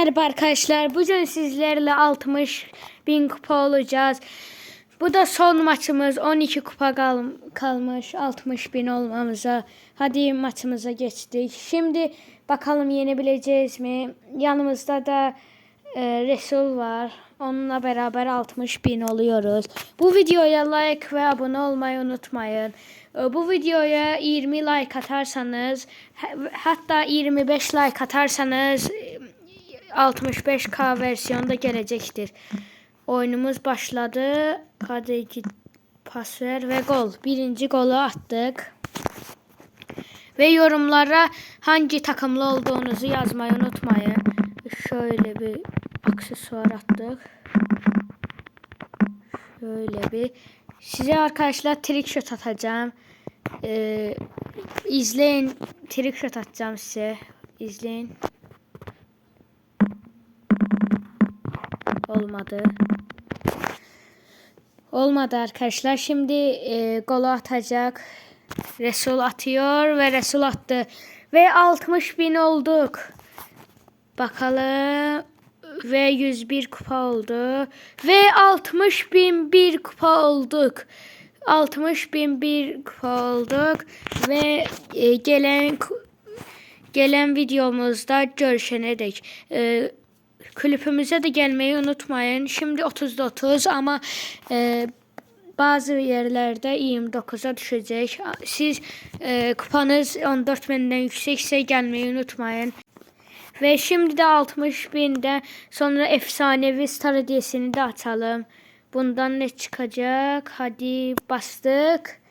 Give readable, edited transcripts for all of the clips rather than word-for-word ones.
Merhaba arkadaşlar. Bugün sizlerle 60.000 kupa olacağız. Bu da son maçımız. 12 kupa kalmış 60.000 olmamıza. Hadi maçımıza geçtik. Şimdi bakalım yenebileceğiz mi? Yanımızda da Resul var. Onunla beraber 60.000 oluyoruz. Bu videoya like ve abone olmayı unutmayın. Bu videoya 20 like atarsanız, hatta 25 like atarsanız 65K versiyonda gelecektir. Oyunumuz başladı. Hadi git, pas ver ve gol. Birinci golü attık. Ve yorumlara hangi takımlı olduğunuzu yazmayı unutmayın. Şöyle bir aksesuar attık. Şöyle bir. Size arkadaşlar trickshot atacağım. İzleyin. Trickshot atacağım size. İzleyin. Olmadı. Olmadı arkadaşlar. Şimdi golü atacak. Resul atıyor ve Resul attı. Ve 60.000 olduk. Bakalım. Ve 101 kupa oldu. Ve 60.001 kupa olduk. 60.001 kupa olduk. Ve gelen videomuzda görüşene dek. Kulübümüze de gelmeyi unutmayın. Şimdi 30'da 30 ama bazı yerlerde 29'a düşecek. Siz kupanız 14.000'den yüksekse gelmeyi unutmayın. Ve şimdi de 60.000'de sonra efsanevi star hediyesini de açalım. Bundan ne çıkacak? Hadi bastık.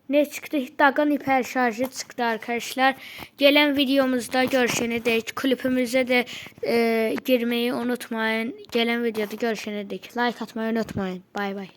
Ne çıktı? Dagan hiper şarjı çıktı arkadaşlar. Gelen videomuzda görüşene dek. Kulübümüze de girmeyi unutmayın. Gelen videoda görüşene dek. Like atmayı unutmayın. Bay bay.